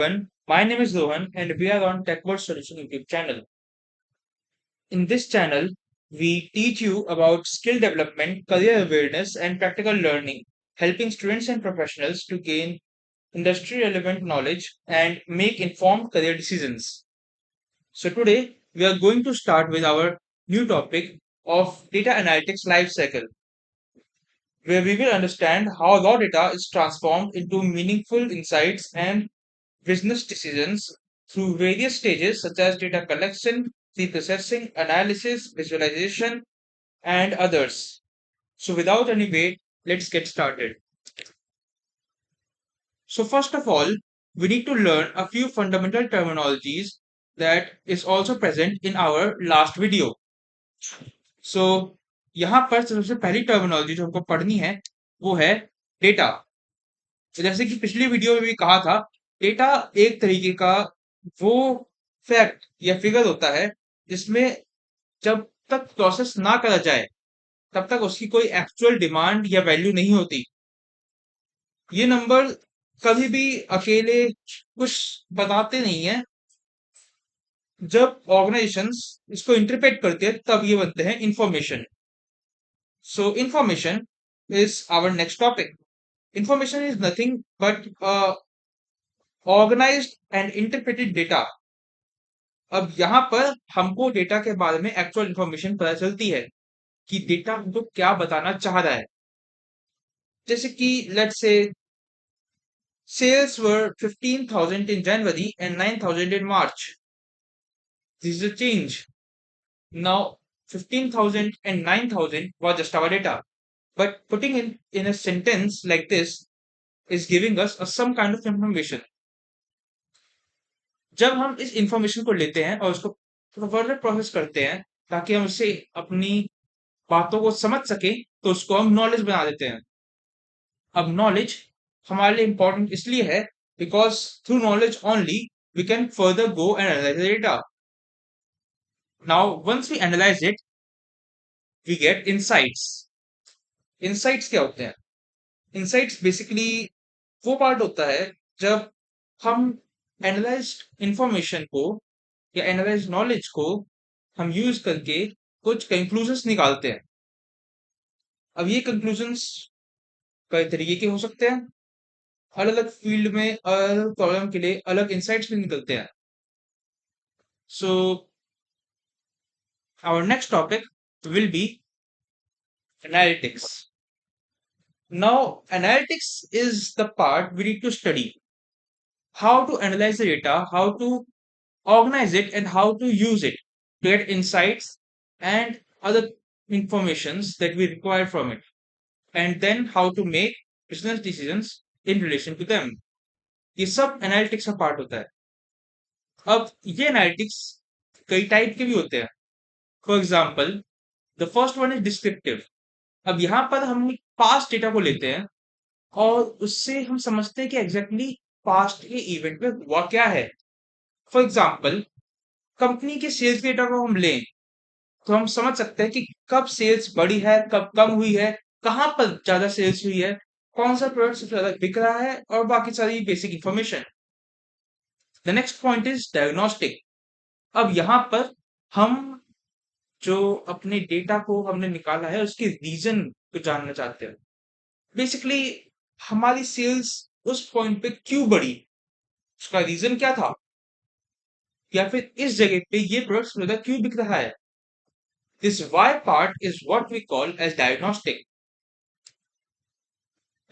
My name is Rohan and we are on TechWorld Solution YouTube channel. In this channel, we teach you about skill development, career awareness, and practical learning, helping students and professionals to gain industry relevant knowledge and make informed career decisions. So today, we are going to start with our new topic of data analytics lifecycle, where we will understand how raw data is transformed into meaningful insights and business decisions through various stages such as data collection, pre-processing, analysis, visualization, and others. So without any wait, let's get started. So first of all, we need to learn a few fundamental terminologies that is also present in our last video. So यहाँ पर सबसे पहली terminology जो हमको पढ़नी है वो है डेटा। तो जैसे कि पिछली वीडियो में भी कहा था, डेटा एक तरीके का वो फैक्ट या फिगर होता है जिसमें जब तक प्रोसेस ना करा जाए तब तक उसकी कोई एक्चुअल डिमांड या वैल्यू नहीं होती। ये नंबर कभी भी अकेले कुछ बताते नहीं है। जब ऑर्गेनाइजेशंस इसको इंटरप्रेट करते हैं तब ये बनते हैं information. So information is our next topic. Information is nothing but organised and interpreted data. अब यहाँ पर हमको डेटा के बारे में एक्चुअल इंफॉर्मेशन पता चलती है कि डेटा हमको क्या बताना चाह रहा है। जैसे कि let's say sales were 15,000 in January and 9,000 in March. This is a change. Now 15,000 and 9,000 was just our data. But putting in a sentence like this is giving us some kind of information. जब हम इस information को लेते हैं और उसको further process करते हैं ताकि हम उसे अपनी बातों को समझ सके तो उसको हम नॉलेज बना देते हैं। अब नॉलेज हमारे लिए इंपॉर्टेंट इसलिए है because through knowledge only we can further go and analyse the data. Now once we analyse it we get insights. Insights क्या होते हैं? इनसाइट्स बेसिकली वो पार्ट होता है जब हम एनालाइज्ड इंफॉर्मेशन को या एनालाइज नॉलेज को हम यूज करके कुछ कंक्लूजन्स निकालते हैं। अब ये कंक्लूजन्स कई तरीके के हो सकते हैं। अलग अलग फील्ड में अलग अलग प्रॉब्लम के लिए अलग इंसाइट्स भी निकलते हैं। So our next topic will be analytics. Now, analytics is the part we need to study. How to analyze the data, how to organize it, and how to use it to get insights and other informations that we require from it. And then how to make business decisions in relation to them. ये सब analytics का part होता है। अब ये analytics कई type के भी होते हैं। For example the first one is descriptive. अब यहाँ पर हम पास्ट डेटा को लेते हैं और उससे हम समझते हैं कि एग्जैक्टली पास्ट के इवेंट में हुआ क्या है। फॉर एग्जाम्पल कंपनी के सेल्स डेटा को हम लें तो हम समझ सकते हैं कि कब सेल्स बढ़ी है, कब कम हुई है, कहाँ पर ज्यादा सेल्स हुई है, कौन सा प्रोडक्ट सबसे ज्यादा बिक रहा है और बाकी सारी basic information. The next point is diagnostic. अब यहाँ पर हम जो अपने डेटा को हमने निकाला है उसके रीजन को जानना चाहते हैं। बेसिकली हमारी सेल्स उस पॉइंट पे क्यों बढ़ी, उसका रीजन क्या था, या फिर इस जगह पे ये प्रोडक्ट ज्यादा क्यों बिक रहा है। This why part is what we call as diagnostic.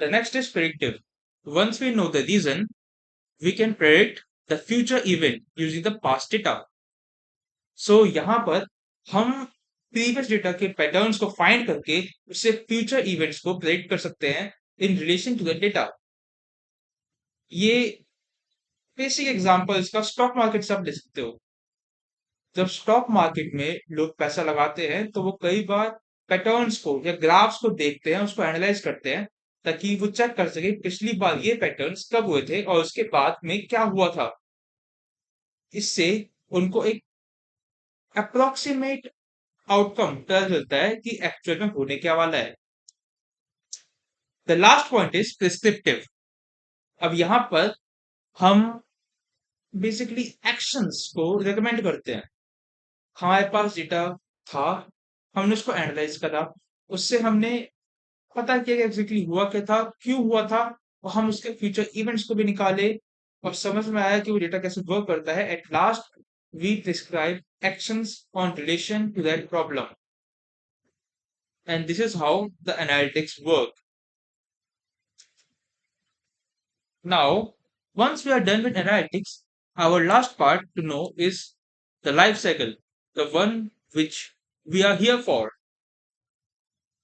The next is predictive. Once we know the reason we can predict the future event using the past data. So यहाँ पर हम प्रीवियस डेटा के patterns को find करके उससे future events को predict कर सकते हैं in relation to the data. ये बेसिक एग्जांपल इसका स्टॉक मार्केट से आप ले सकते हो। जब स्टॉक मार्केट में लोग पैसा लगाते हैं तो वो कई बार पैटर्न्स को या ग्राफ्स को देखते हैं, उसको एनालाइज करते हैं ताकि वो चेक कर सके पिछली बार ये पैटर्न्स कब हुए थे और उसके बाद में क्या हुआ था। इससे उनको एक अप्रोक्सीमेट आउटकम पता चलता है कि एक्चुअल में होने क्या वाला है। The last point is prescriptive. अब यहाँ पर हम बेसिकली एक्शंस को रिकमेंड करते हैं। हमारे पास डेटा था, हमने उसको एनालाइज करा, उससे हमने पता किया कि एग्जैक्टली हुआ क्या था, क्यों हुआ था, और हम उसके फ्यूचर इवेंट्स को भी निकाले और समझ में आया कि वो डेटा कैसे वर्क करता है। At last we prescribe actions on relation to that problem, and this is how the analytics work. Now, once we are done with analytics, our last part to know is the life cycle, the one which we are here for.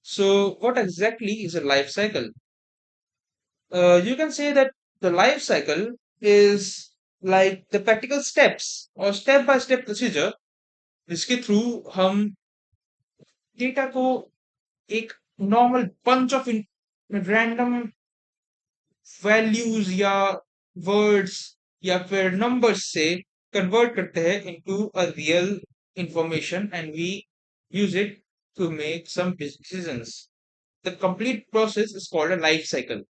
So, what exactly is a life cycle? You can say that the life cycle is like the practical steps or step by step procedure जिसके through हम data को एक normal bunch of random values या words या फिर numbers से convert करते हैं into a real information and we use it to make some decisions. The complete process is called a life cycle.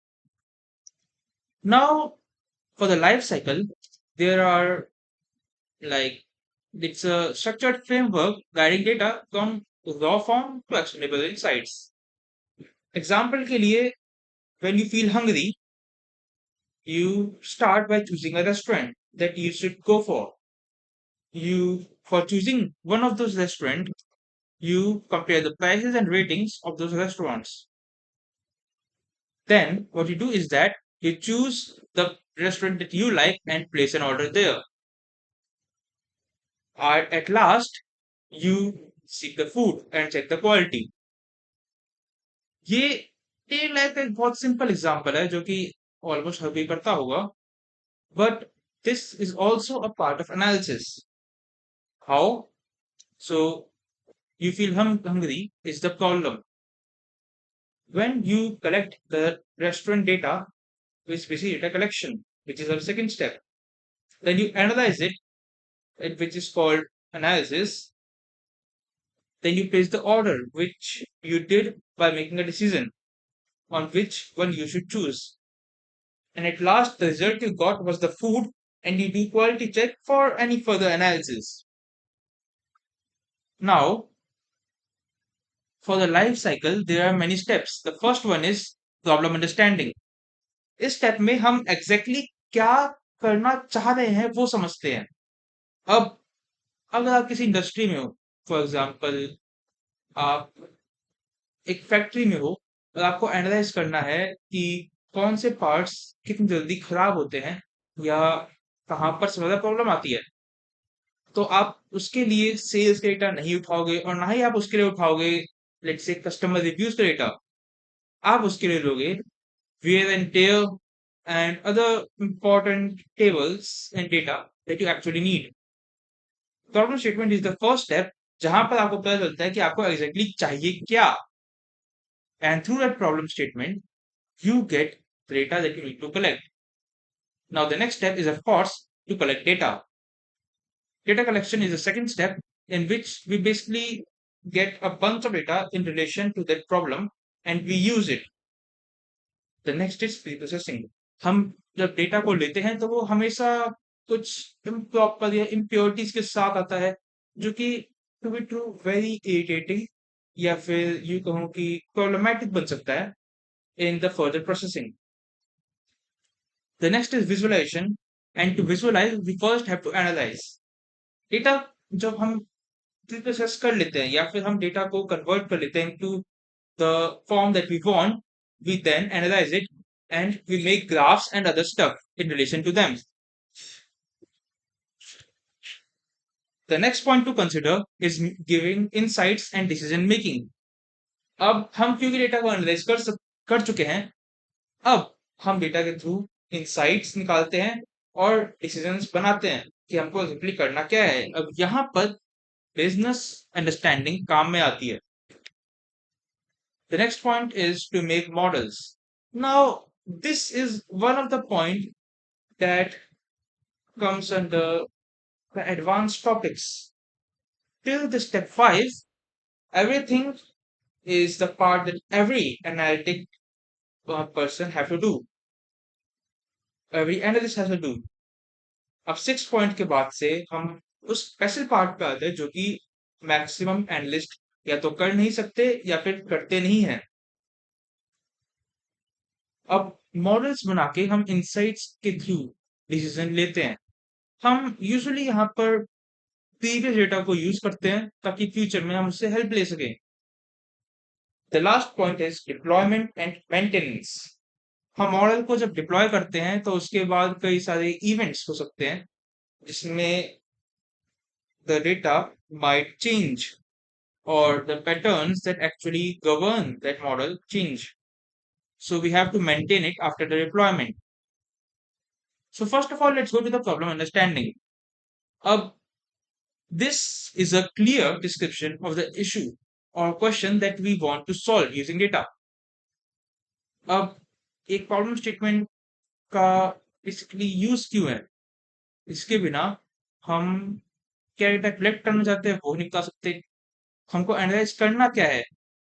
Now for the life cycle there are like it's a structured framework guiding data from raw form to actionable insights. Example के लिए, when you feel hungry, you start by choosing a restaurant that you should go for. You, for choosing one of those restaurants, you compare the prices and ratings of those restaurants. Then, what you do is that you choose the restaurant that you like and place an order there. At last, you seek the food and check the quality. ये day life का एक बहुत simple example है जो कि almost हर कोई करता होगा, but this is also a part of analysis. How? So you feel hungry is the problem. When you collect the restaurant data, which basically data collection, which is our second step, then you analyze it, which is called analysis. Then you place the order, which you did by making a decision on which one you should choose. And at last, the result you got was the food, and you do quality check for any further analysis. Now, for the life cycle, there are many steps. The first one is problem understanding. इस step में हम exactly exactly क्या करना चाह रहे हैं वो समझते हैं। अब अगर आप किसी इंडस्ट्री में हो, फॉर एग्जांपल आप एक फैक्ट्री में हो और आपको एनालाइज करना है कि कौन से पार्ट्स कितनी जल्दी खराब होते हैं या कहाँ पर सबसे ज्यादा प्रॉब्लम आती है, तो आप उसके लिए सेल्स का डेटा नहीं उठाओगे और ना ही आप उसके लिए उठाओगे लेट्स से कस्टमर रिव्यूज का डेटा। आप उसके लिए लोगे wear and tear and other important tables and data that you actually need. Problem statement is the first step जहां पर आपको पता चलता है कि आपको एग्जैक्टली exactly चाहिए क्या, and through that problem statement you get the data that you need to collect. Now the next step is of course to collect data. Data collection is the second step in which we basically get a bunch of data in relation to that problem and we use it. The next is preprocessing. हम जब data को लेते हैं तो वो हमेशा कुछ improper या इम्प्योरिटीज के साथ आता है, जो कि to be true very irritating या फिर यूं कहूं कि प्रॉब्लमैटिक बन सकता है in the further processing. The next is visualization, and to visualize we first have to analyze data। जब हम प्रोसेस कर लेते हैं या फिर हम डेटा को कन्वर्ट कर लेते हैं to the form that we want, we then analyze it and we make graphs and other stuff in relation to them. The next point to consider is giving insights and decision making. अब हम क्योंकि data को analyse कर चुके हैं, अब हम data के थ्रू इंसाइट्स निकालते हैं और डिसीजंस बनाते हैं कि हमको एग्जैक्टली करना क्या है। अब यहाँ पर बिजनेस अंडरस्टैंडिंग काम में आती है। The next point is to make models. Now, this is one of the point that comes under the advanced topics. Till the step 5, everything is the part that every analytic person have to do. Every analyst has to do. अब 6 point के बाद से हम उस special part पे आते हैं जो कि मैक्सिमम एनालिस्ट या तो कर नहीं सकते या फिर करते नहीं हैं। अब मॉडल्स बना के हम इनसाइट्स के थ्रू डिसीजन लेते हैं। हम यूजुअली यहाँ पर प्रीवियस डेटा को यूज करते हैं ताकि फ्यूचर में हम उससे हेल्प ले सकें। The last point is deployment and maintenance. हम मॉडल को जब डिप्लॉय करते हैं तो उसके बाद कई सारे इवेंट्स हो सकते हैं जिसमें the data might change or the patterns that actually govern that model change. So we have to maintain it after the deployment. So first of all, let's go to the problem understanding. Ab, this is a clear description of the issue or question that we want to solve using data. अब एक problem statement का basically use क्यों है? इसके बिना हम क्या data collect करना चाहते हैं वो नहीं बता सकते। हमको एनालाइज करना क्या है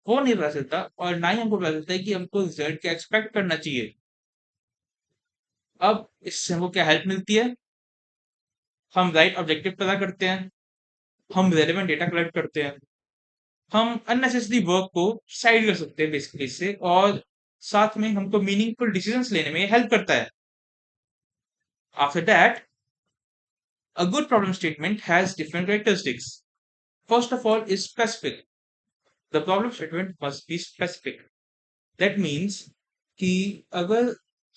वो नहीं पता चलता और ना ही हमको पता चलता है कि हमको रिजल्ट क्या एक्सपेक्ट करना चाहिए। अब इससे हमको क्या हेल्प मिलती है? हम राइट ऑब्जेक्टिव पता करते हैं, हम रेलेवेंट डेटा कलेक्ट करते हैं, हम अननेसेसरी वर्क को साइड कर सकते हैं बेसिकली इससे, और साथ में हमको मीनिंगफुल डिसीजंस लेने में हेल्प करता है। After that, a good problem statement has different characteristics. First of all is specific. The problem statement must be specific. That means कि अगर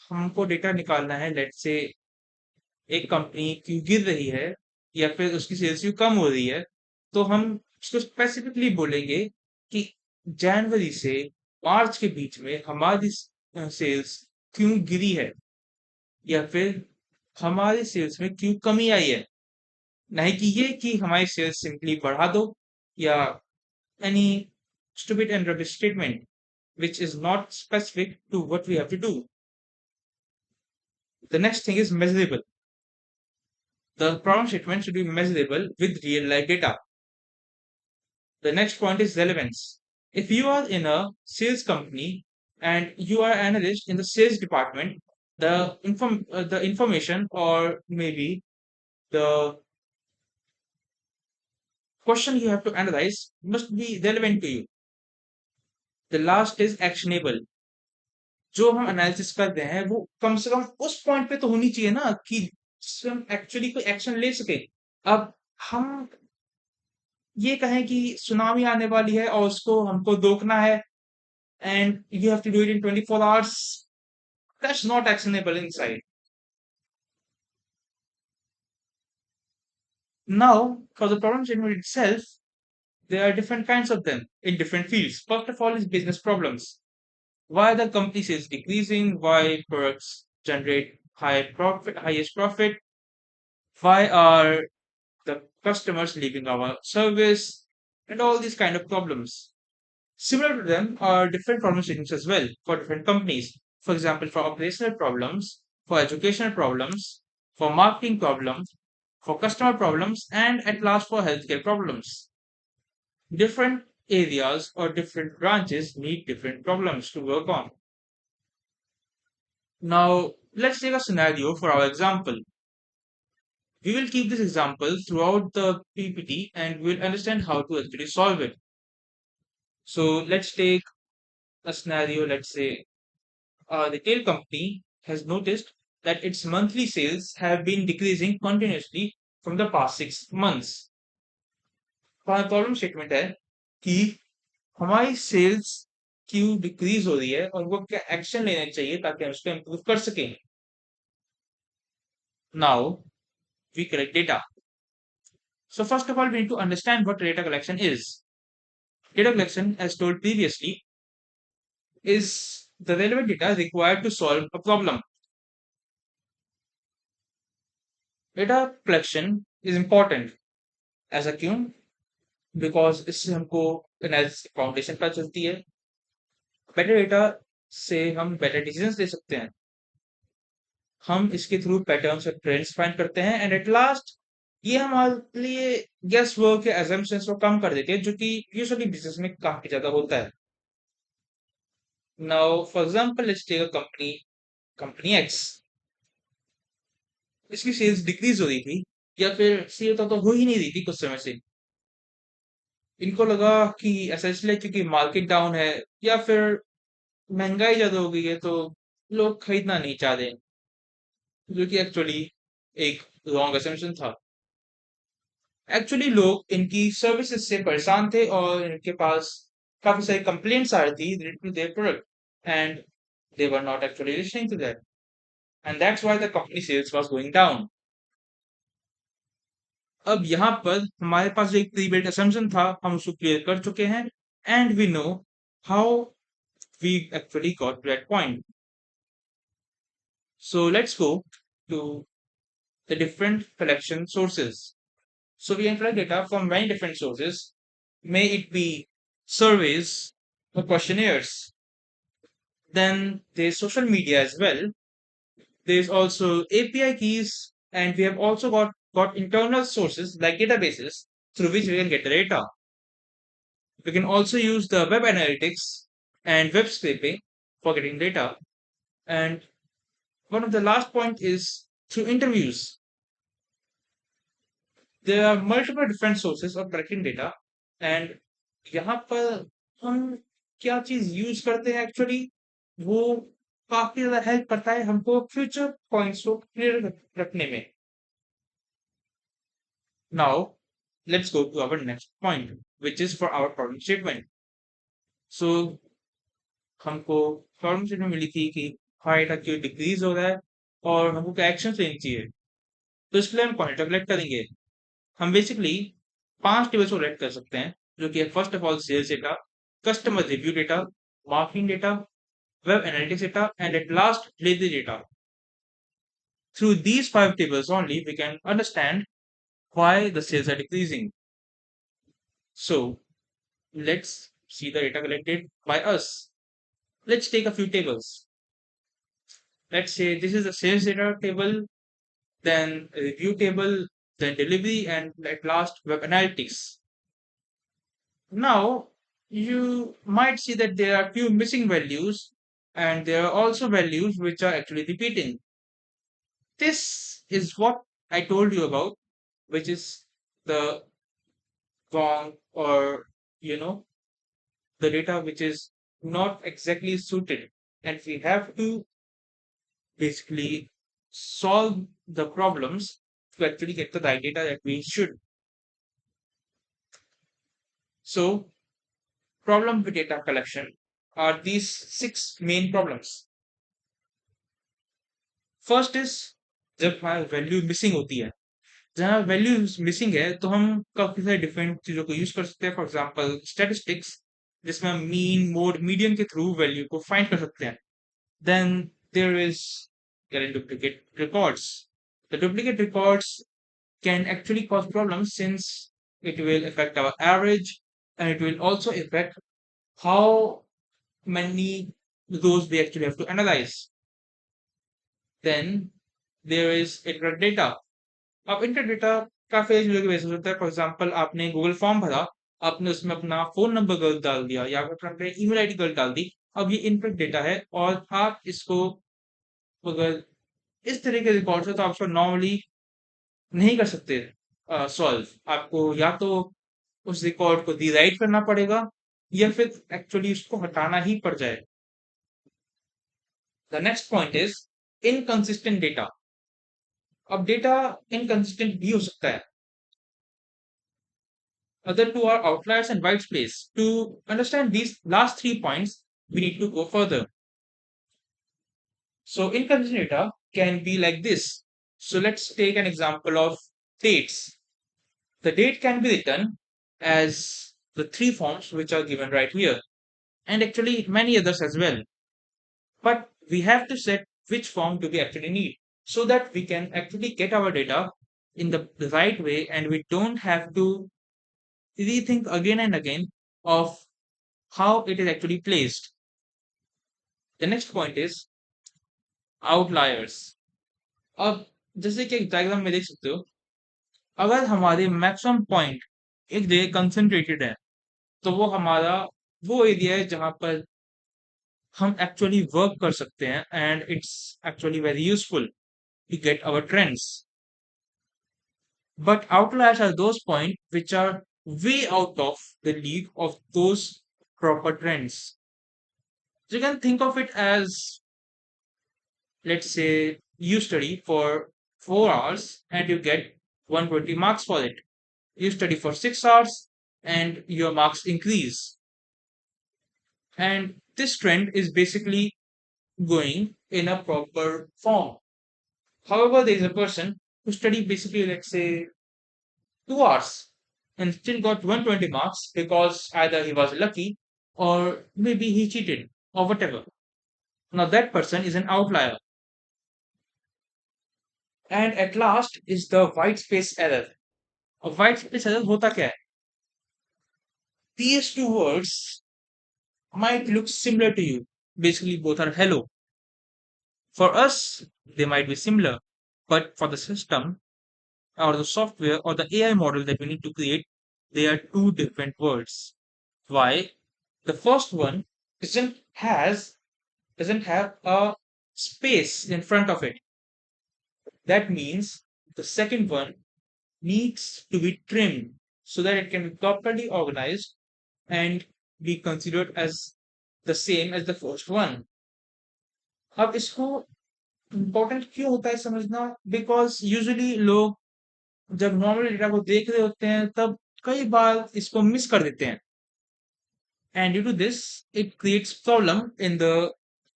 हमको डेटा निकालना है, लेट से एक कंपनी क्यों गिर रही है या फिर उसकी सेल्स क्यों कम हो रही है, तो हम उसको स्पेसिफिकली बोलेंगे कि जनवरी से मार्च के बीच में हमारी सेल्स क्यों गिरी है या फिर हमारी सेल्स में क्यों कमी आई है। नहीं कि ये कि हमारी सेल्स सिंपली बढ़ा दो या any stupid and rubbish statement which is not specific to what we have to do. The next thing is measurable. The problem statement should be measurable with real life data. The next point is relevance. If you are in a sales company and you are an analyst in the sales department, the information or maybe the question you have to analyze must be relevant to you. The last is actionable. जो हम analysis कर रहे हैं वो कम से कम उस point पे तो होनी चाहिए ना कि जिससे हम एक्चुअली कोई एक्शन ले सके। अब हम ये कहें कि सुनामी आने वाली है और उसको हमको रोकना है and you have to do it in 24 hours, that's not actionable inside. Now, for the problem statement itself, there are different kinds of them in different fields. First of all is business problems. Why the company is decreasing, why products generate highest profit, why are the customers leaving our service, and all these kind of problems. Similar to them are different problem statements as well for different companies. For example, for operational problems, for educational problems, for marketing problems, for customer problems, and at last for healthcare problems. Different areas or different branches need different problems to work on. Now, let's take a scenario for our example. We will keep this example throughout the PPT and we'll understand how to actually solve it. So let's take a scenario. Let's say a retail company has noticed that its monthly sales have been decreasing continuously from the past 6 months. हमारा problem statement है कि हमारी sales क्यों decrease हो रही है और वो क्या एक्शन लेने चाहिए ताकि हम उसको इम्प्रूव कर सकें। Now we collect data. So first of all, we need to understand what data collection is. Data collection, as told previously, is the relevant data required to solve a problem. Data collection is important. ऐसा क्यों? Because इससे हमको analysis की foundation पता चलती है। Better data से हम बेटर डिसीजंस ले सकते हैं। हम इसके थ्रू पैटर्न्स और ट्रेंड्स फाइंड करते हैं एंड एट लास्ट ये हमारे लिए गेस वर्क या assumptions को कम कर देती है जो कि यूजुअली बिजनेस में काफी ज्यादा होता है। Now for example let's take a company X. इसकी सेल्स डिक्रीज हो रही थी या फिर सेल तो हो ही नहीं रही थी कुछ समय से। इनको लगा कि ऐसा इसलिए क्योंकि मार्केट डाउन है या फिर महंगाई ज्यादा हो गई है, तो लोग खरीदना नहीं चाह रहे, जो कि एक्चुअली एक रॉन्ग असम्पशन था। एक्चुअली लोग इनकी सर्विसेज से परेशान थे और इनके पास काफी सारी कंप्लेंट्स आ रही थी related to their product, and they were not actually listening to that, and that's why the company sales was going down. अब यहाँ पर हमारे पास जो एक प्री बिल्ट assumption था, हम उसको क्लियर कर चुके हैं, and we know how we actually got to that point. So let's go to the different collection sources. So we can collect data from many different sources. May it be surveys or questionnaires. Then there's social media as well. There's also API keys, and we have also got internal sources like databases through which we can get the data. We can also use the web analytics and web scraping for getting data. And one of the last point is through interviews. There are multiple different sources of collecting data, and यहाँ पर हम क्या चीज use करते हैं actually, वो काफी ज्यादा हेल्प करता है हमको फ्यूचर पॉइंट्स को क्लियर रखने में। Now let's go to our next point, which is for our problem statement. So हमको प्रॉब्लम स्टेटमेंट मिली थी कि हाइट क्यों डिक्रीज हो रहा है और हमको क्या एक्शन लेनी चाहिए। तो इसके लिए हम पॉइंटर कलेक्ट करेंगे। हम बेसिकली 5 टेबल्स को कलेक्ट कर सकते हैं, जो कि first of all sales data, customer review data, marketing data, web analytics data, and at last delivery data. Through these 5 tables only, we can understand why the sales are decreasing. So let's see the data collected by us. Let's take a few tables. Let's say this is the sales data table, then review table, then delivery, and at last web analytics. Now you might see that there are few missing values, and there are also values which are actually repeating. This is what I told you about, which is the wrong, or you know the data which is not exactly suited, and we have to basically solve the problems to actually get the right data that we should. So problem with data collection are these 6 main problems. First is जब हमारी value missing होती है, जहाँ value missing है तो हम काफी सारी डिफरेंट चीजों को यूज कर सकते हैं। फॉर एग्जांपल स्टैटिस्टिक्स, जिसमें हम मीन मोड मीडियन के थ्रू वैल्यू को फाइंड कर सकते हैं। Then there is getting duplicate records. The duplicate records can actually cause problems since it will affect our average, and it will also affect how many rows we actually have to analyze. Then there is incorrect data. अब inter data काफी चीजों की वजह से हो सकता है। For example आपने गूगल फॉर्म भरा, आपने उसमें अपना फोन नंबर गलत डाल दिया या फिर आपने ईमेल आईडी गलत डाल दी। अब ये इनपुट डेटा है और आप इसको अगर इस तरह के रिकॉर्ड है तो आप उसको नॉर्मली नहीं कर सकते सॉल्व। आपको या तो उस रिकॉर्ड को रीराइट करना पड़ेगा या फिर एक्चुअली उसको हटाना ही पड़ जाए। The next point is inconsistent data. अब डेटा इनकंसिस्टेंट भी हो सकता है। Other two are outliers and white space. To understand these last 3 points, we need to go further. So inconsistent data can be like this. So let's take an example of dates. The date can be written as the 3 forms which are given right here, and actually many others as well. But we have to set which form do we actually need so that we can actually get our data in the right way, and we don't have to rethink again and again of how it is actually placed. The next point is outliers. अब जैसे कि एक diagram में देख सकते हो, अगर हमारे मैक्सिमम पॉइंट एक जगह कंसंट्रेटेड है, तो वो हमारा वो एरिया है जहां पर हम एक्चुअली वर्क कर सकते हैं, and it's actually very useful. to get our trends. But outliers are those points which are way out of the league of those proper trends. So you can think of it as, let's say, you study for 4 hours and you get 120 marks for it. You study for 6 hours and your marks increase. And this trend is basically going in a proper form. However, there is a person who studied basically, let's say, 2 hours and still got 120 marks because either he was lucky or maybe he cheated or whatever. Now, that person is an outlier. And at last is the white space error. A white space error hota kya hai? These two words might look similar to you. Basically, both are hello. For us, they might be similar, but for the system or the software or the AI model that we need to create, they are two different words. Why? The first one isn't has doesn't have a space in front of it. That means the second one needs to be trimmed so that it can be properly organized and be considered as the same as the first one. अब इसको important क्यों होता है समझना? Because usually लोग जब normal data को देख रहे होते हैं तब कई बार इसको मिस कर देते हैं, and due to this it creates problem in the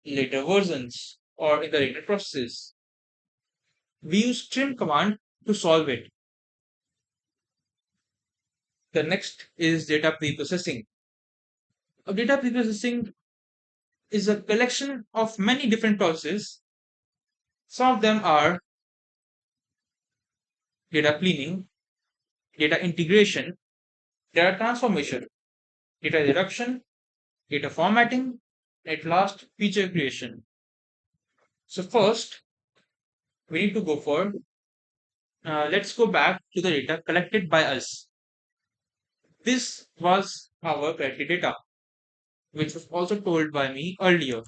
later versions or in the later processes. We use trim command to solve it. The next is data preprocessing. Data preprocessing is a collection of many different processes. Some of them are data cleaning, data integration, data transformation, data reduction, data formatting, and at last feature creation. So first we need to go for let's go back to the data collected by us. This was our collected data, which was also told by me earlier.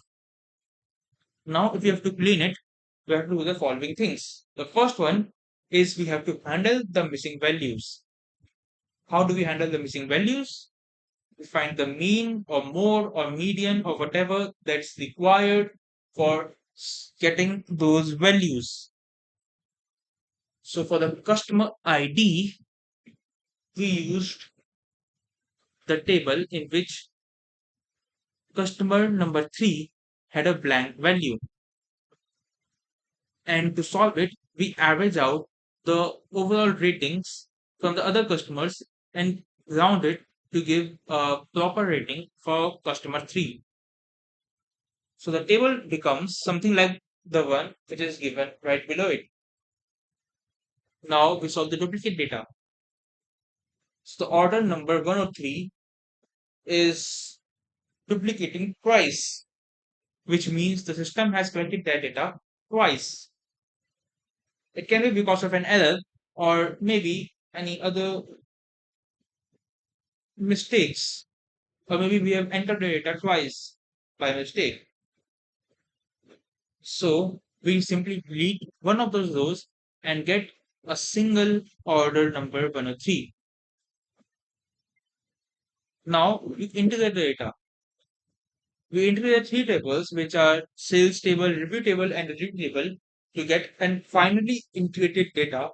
Now, if we have to clean it, we have to do the following things. The first one is we have to handle the missing values. How do we handle the missing values? We find the mean or mode or median or whatever that's required for getting those values. So for the customer ID, we used the table in which customer number 3 had a blank value. And to solve it, we average out the overall ratings from the other customers and round it to give a proper rating for customer 3. So the table becomes something like the one which is given right below it. Now we solve the duplicate data. So the order number 103 is duplicating twice, which means the system has collected that data twice. It can be because of an error or maybe any other mistakes, or maybe we have entered the data twice by mistake. So we simply delete one of those rows and get a single order number 103. Now we integrate the data. We integrate three tables, which are sales table, review table, and receipt table, to get and finally integrated data,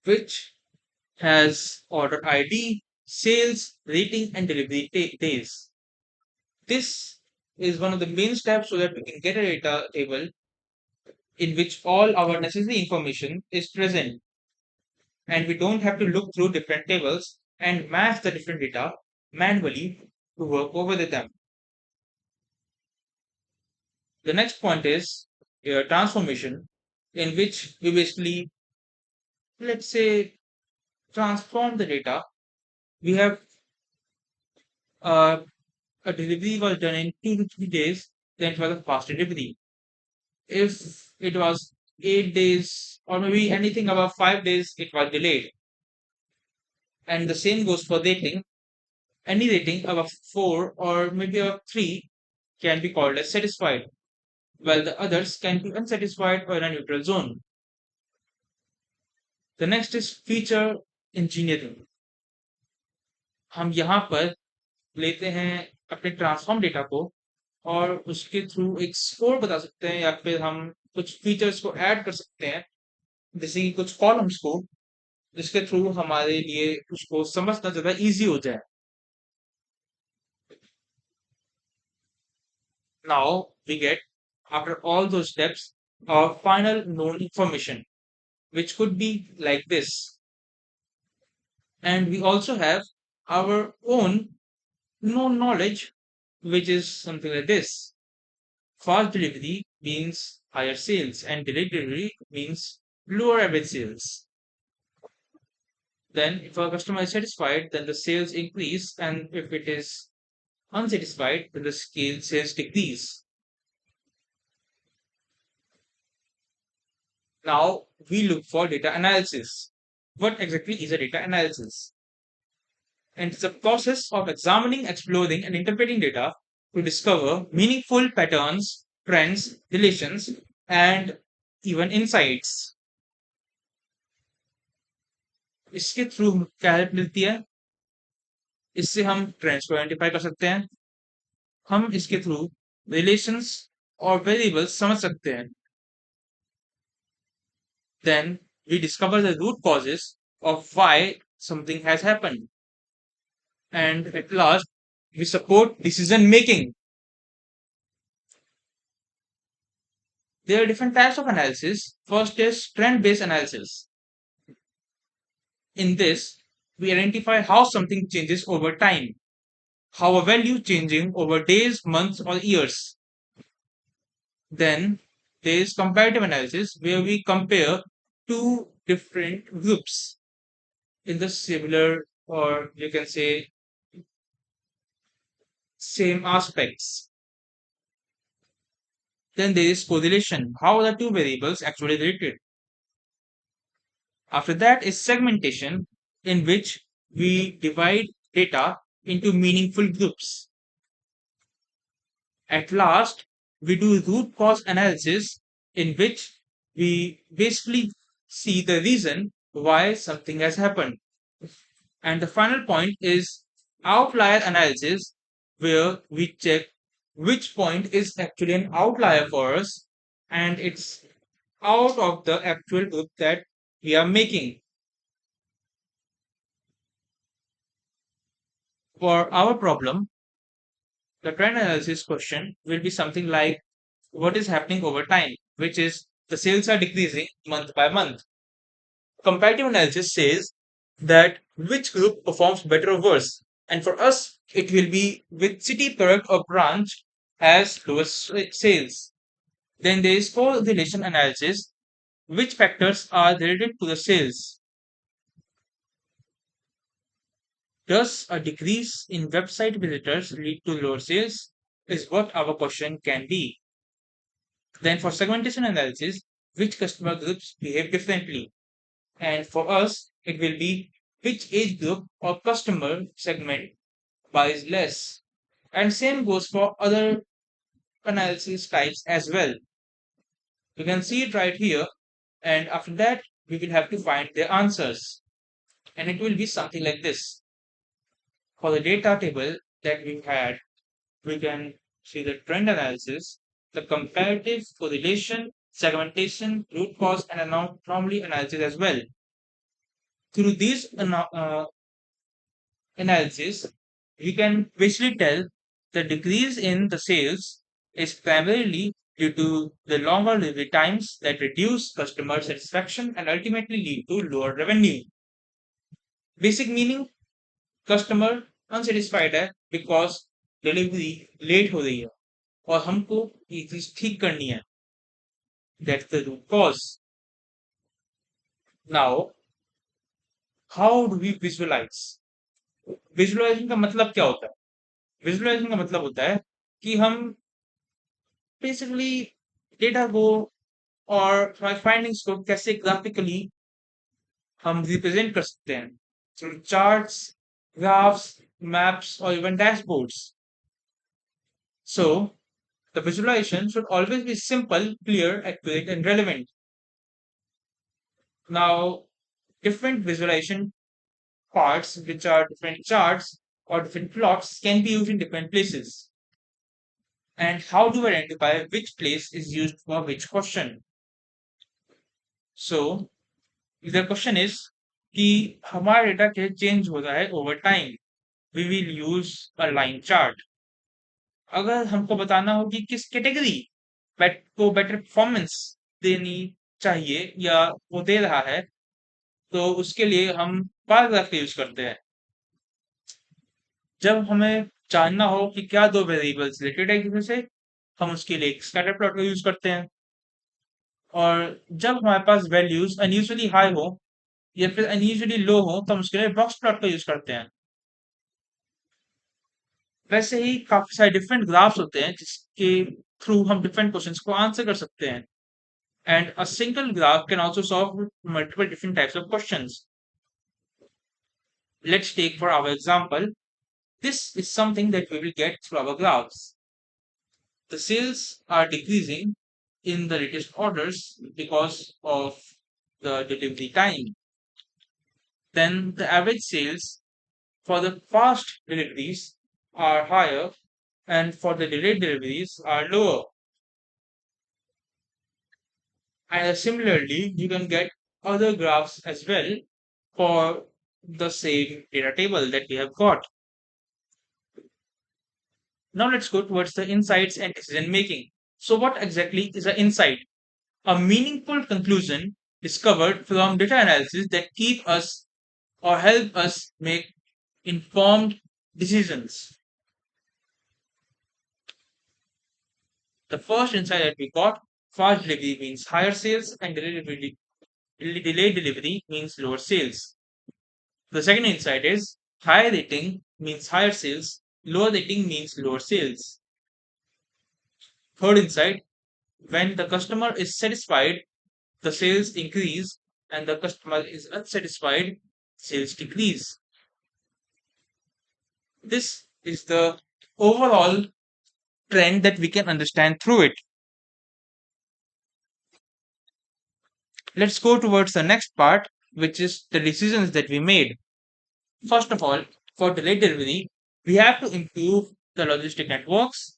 which has order ID, sales, rating, and delivery days. This is one of the main steps so that we can get a data table in which all our necessary information is present, and we don't have to look through different tables and match the different data manually to work over them. The next point is transformation, in which we basically, let's say, transform the data. We have uh, a delivery was done in 2 to 3 days, then it was a fast delivery. If it was 8 days or maybe anything above 5 days, it was delayed. And the same goes for rating. Any rating above 4 or maybe above 3 can be called as satisfied. while the others can be unsatisfied or in a neutral zone. The next is feature engineering. हम यहाँ पर लेते हैं अपने transform data को और उसके through एक स्कोर बता सकते हैं या फिर हम कुछ फीचर्स को ऐड कर सकते हैं जैसे कि कुछ कॉलम्स को जिसके थ्रू हमारे लिए उसको समझना ज़्यादा ईज़ी हो जाए। Now we get, after all those steps, our final known information, which could be like this. And we also have our own known knowledge, which is something like this. Fast delivery means higher sales, and delayed delivery means lower average sales. Then, if our customer is satisfied, then the sales increase, and if it is unsatisfied, then the scale sales decrease. Now we look for data analysis. What exactly is a data analysis? And it's a process of examining, exploring, and interpreting data to discover meaningful patterns, trends, relations, and even insights. इसके through क्या help मिलती है? इससे हम trends को identify कर सकते हैं। हम इसके थ्रू रिलेशंस और वेरिएबल्स समझ सकते हैं। Then we discover the root causes of why something has happened. And at last, we support decision making. There are different types of analysis. First is trend based analysis. In this, we identify how something changes over time, how a value changing over days, months, or years. Then there is comparative analysis where we compare two different groups in the similar, or you can say same aspects. Then there is correlation, how the two variables actually related. After that is segmentation, in which we divide data into meaningful groups. At last, we do root cause analysis, in which we basically see the reason why something has happened. And the final point is outlier analysis, where we check which point is actually an outlier for us and it's out of the actual group that we are making. For our problem, the trend analysis question will be something like what is happening over time, which is the sales are decreasing month by month. Comparative analysis says that which group performs better or worse. And for us, it will be which city, product, or branch has lowest sales. Then there is correlation analysis, which factors are related to the sales. Does a decrease in website visitors lead to lower sales? Is what our question can be. Then for segmentation analysis, which customer groups behave differently? And for us, it will be which age group or customer segment buys less. And same goes for other analysis types as well. You can see it right here. And after that, we will have to find the answers. And it will be something like this. For the data table that we had, we can see the trend analysis, the comparative correlation, segmentation, root cause, and anomaly analysis as well. Through these analysis, we can basically tell the decrease in the sales is primarily due to the longer delivery times that reduce customer satisfaction and ultimately lead to lower revenue. Basic meaning, customer unsatisfied है because delivery late हो रही है और हमको ये चीज ठीक करनी है that's the root cause now how do we visualise visualisation का मतलब क्या होता है विजुअलाइजेशन का मतलब होता है कि हम बेसिकली डेटा को और फाइंडिंग्स को कैसे ग्राफिकली हम रिप्रेजेंट कर सकते हैं through charts graphs maps or even dashboards. So The visualization should always be simple, clear, accurate, and relevant. Now, different visualization parts, which are different charts or different plots, can be used in different places. And how do we identify which place is used for which question? So, the question is कि हमारा data कैसे change होता है over time. We will use a line chart. अगर हमको बताना हो कि किस कैटेगरी को बेटर परफॉर्मेंस देनी चाहिए या वो दे रहा है, तो उसके लिए हम बार ग्राफ का यूज करते हैं. जब हमें जानना हो कि क्या दो वेरिएबल्स रिलेटेड है एक दूसरे से, हम उसके लिए एक स्कैटर प्लॉट का यूज करते हैं. और जब हमारे पास वैल्यूज अनयूजुअली हाई हो या फिर अनयूजुअली लो हो, तो हम उसके लिए बॉक्स प्लॉट का यूज करते हैं. वैसे ही काफी सारे डिफरेंट ग्राफ्स होते हैं जिसके थ्रू हम डिफरेंट क्वेश्चंस को आंसर कर सकते हैं. And a single graph can also solve multiple different types of questions. Let's take for our example, this is something that we will get through our graphs. The sales are decreasing in the latest orders because of the delivery time. Then the average sales for the fast deliveries are higher and for the delayed deliveries are lower. And similarly, you can get other graphs as well for the same data table that we have got. Now let's go towards the insights and decision making. So what exactly is an insight? A meaningful conclusion discovered from data analysis that keep us or help us make informed decisions. The first insight that we got, fast delivery means higher sales and delayed delivery means lower sales. The second insight is high rating means higher sales, lower rating means lower sales. Third insight, when the customer is satisfied, the sales increase, and the customer is unsatisfied, sales decrease. This is the overall trend that we can understand through it. Let's go towards the next part, which is the decisions that we made. First of all, for delayed delivery, we have to improve the logistic networks,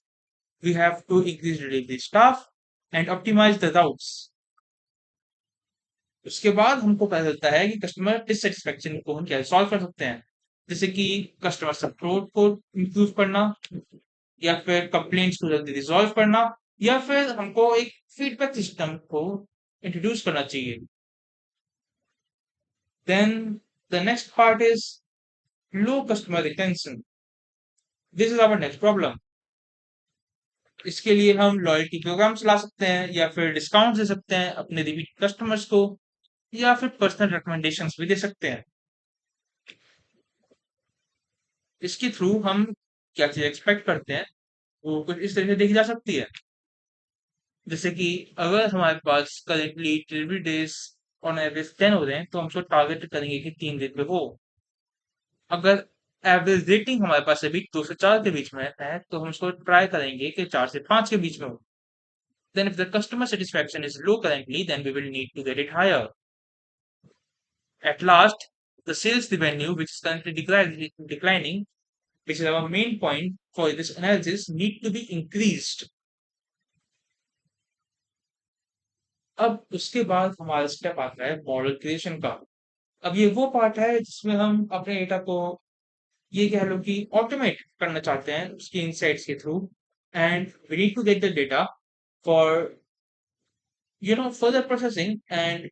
we have to increase delivery staff, and optimize the routes. उसके बाद हमको पता चलता है कि customer dissatisfaction को हम कैसे सॉल्व कर सकते हैं, जैसे कि कस्टमर सपोर्ट को इम्प्रूव करना, या फिर कंप्लेंट्स को जल्दी रिजॉल्व करना, या फिर हमको एक फीडबैक सिस्टम को इंट्रोड्यूस करना चाहिए. Then the next part is low customer retention. This is our next problem. इसके लिए हम लॉयल्टी प्रोग्राम्स ला सकते हैं या फिर डिस्काउंट दे सकते हैं अपने रिपीट कस्टमर्स को, या फिर पर्सनल रिकमेंडेशंस भी दे सकते हैं. इसके थ्रू हम क्या चीज एक्सपेक्ट करते हैं वो कुछ इस तरह से देखी जा सकती है. जैसे कि अगर हमारे पास currently delivery days on average 10 हो रहे हैं, तो हम उसको टारगेट करेंगे कि 3 दिन में हो. अगर एवरेज रेटिंग हमारे पास अभी 2 से 4 के बीच में है, तो हम उसको ट्राई करेंगे कि 4 से 5 के बीच में हो. Then if the customer satisfaction is low currently, then we will need to get it higher. At last, the sales revenue, which is currently declining, which is our main point for this analysis, need to be increased. अब उसके बाद हमारा step आता है model creation का. अब ये वो पार्ट है जिसमें हम अपने डेटा को ये कह लो कि ऑटोमेट करना चाहते हैं उसकी इनसाइट्स के through. And we need to get the data for further processing and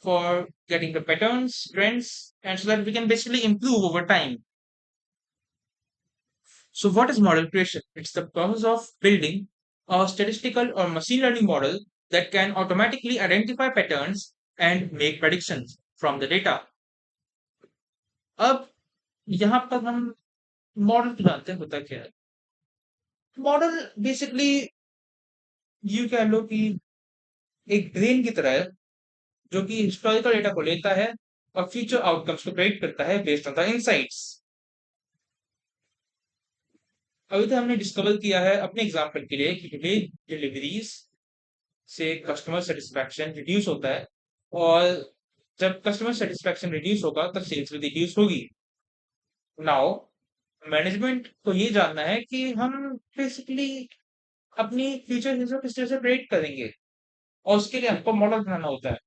for getting the patterns, trends, and so that we can basically improve over time. So, what is model creation? It's the process of building a statistical or machine learning model that can automatically identify patterns and make predictions from the data. अब यहाँ पर हम model को जानते हैं होता क्या है. मॉडल बेसिकली यू कह लो कि एक ब्रेन की तरह है जो कि हिस्टोरिकल डेटा को लेता है और फ्यूचर आउटकम्स को प्रेडिक्ट करता है बेस्ड ऑन द इनसाइट्स. अभी तो हमने डिस्कवर किया है अपने एग्जाम्पल के लिए कि डिलीवरीज से कस्टमर सेटिस्फैक्शन रिड्यूस होता है, और जब कस्टमर सेटिस्फैक्शन रिड्यूस होगा तब सेल्स भी रिड्यूस होगी। नाउ मैनेजमेंट को ये जानना है कि हम बेसिकली अपनी फ्यूचर यूजर किस तरह से प्रेडिक्ट करेंगे, और उसके लिए हमको मॉडल बनाना होता है।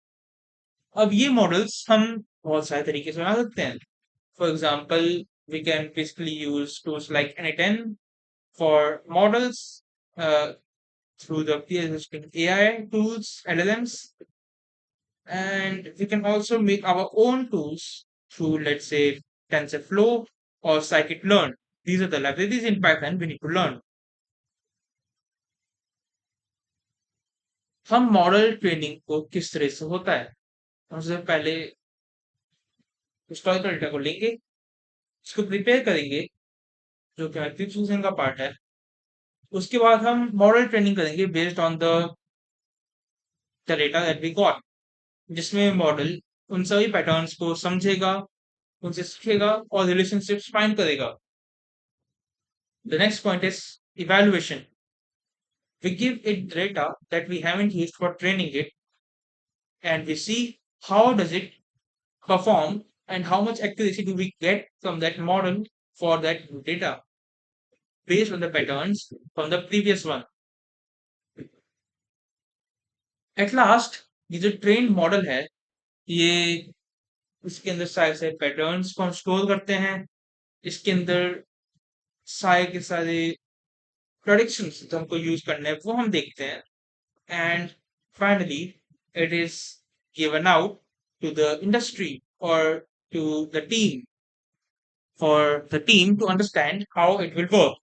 अब ये मॉडल्स हम बहुत सारे तरीके से बना सकते हैं। For example, we can basically use tools like N10 for models, uh, through the pre-existing AI tools, LLMs, and we can also make our own tools through, let's say, TensorFlow or Scikit-learn. These are the libraries in Python we need to learn. हम model training को किस तरह से होता है, हम सबसे पहले हिस्टोरिकल डेटा को लेंगे, उसको प्रिपेयर करेंगे, जो कि प्रीप्रोसेसिंग का पार्ट है। उसके बाद हम मॉडल ट्रेनिंग करेंगे based on the data that we got, जिसमें मॉडल उन सभी पैटर्न्स को समझेगा, उनसे सीखेगा और रिलेशनशिप्स फाइंड करेगा। The next point is evaluation. We give it data that we haven't used for training it, and we see how does it perform and how much accuracy do we get from that model for that new data based on the patterns from the previous one. At last, ये जो train model है, ये इसके अंदर सारे सारे patterns को हम स्टोर करते हैं, इसके अंदर सारे के सारे प्रोडिक्शंस जो हमको यूज करने हैं वो हम देखते हैं, and finally it is given out to the industry or to the team for the team to understand how it will work.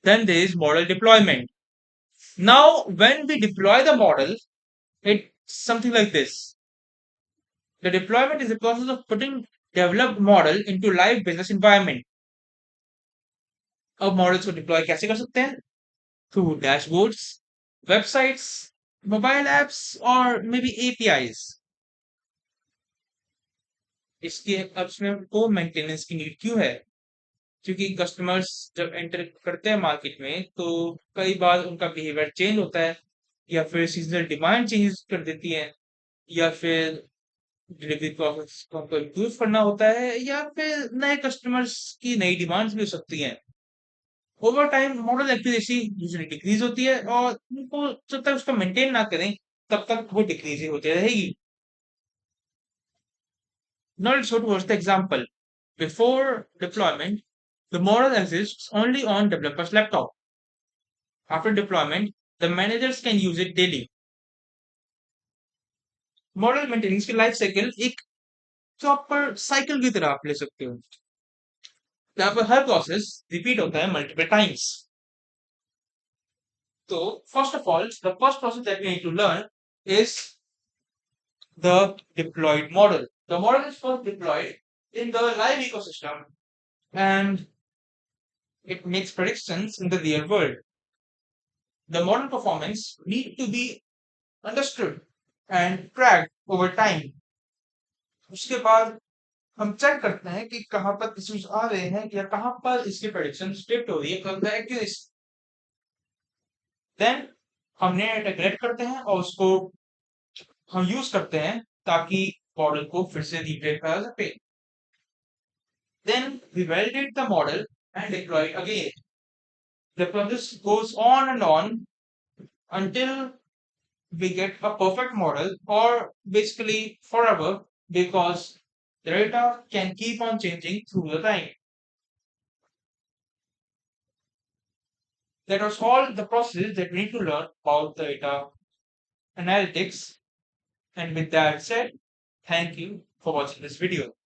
Then there is model deployment. Now when we deploy the model, it's something like this. The deployment is the process of putting developed model into live business environment. अब models को deploy कैसे कर सकते हैं? Through dashboards, websites, mobile apps और may be APIs. इसकी अब इसमें को मेंटेनेंस की नीड क्यों है? क्योंकि कस्टमर्स जब एंटर करते हैं मार्केट में तो कई बार उनका बिहेवियर चेंज होता है, या फिर सीजनल डिमांड चेंज कर देती है, या फिर डिलीवरी प्रोसेस को हमको इम्प्रूव करना होता है, या फिर नए कस्टमर्स की नई डिमांड्स भी हो सकती हैं। Over time model accuracy usually decrease होती है, और उनको जब तक उसको मेंटेन ना करें तब तक वो डिक्रीज ही होती रहेगी। Now let's go towards the example. Before deployment, the model exists only on developer's laptop. After deployment, the managers can use it daily. Model maintenance की लाइफ साइकिल एक प्रॉपर साइकिल की तरह आप ले सकते हो, जहाँ पर हर प्रोसेस रिपीट होता है मल्टीपल टाइम्स। तो first of all, the first process that we need to learn is the deployed model. The model is first deployed in the live ecosystem, and it makes predictions in the real world. The model performance need to be understood and tracked over time. उसके बाद हम check करते हैं कि कहाँ पर issues आ रहे हैं या कहाँ पर इसकी प्रेडिक्शन स्ट्रिक्ट हो रही है, कौन सा एक्यूरेसी। देन हम नया डेटा कलेक्ट करते हैं और उसको हम यूज करते हैं ताकि मॉडल को फिर से रिट्रेन करा सके। Then we validate the model and deploy it again. The process goes on and on until we get a perfect model, or basically forever, because the data can keep on changing through the time. That was all the process that we need to learn about the data analytics. And with that said, thank you for watching this video.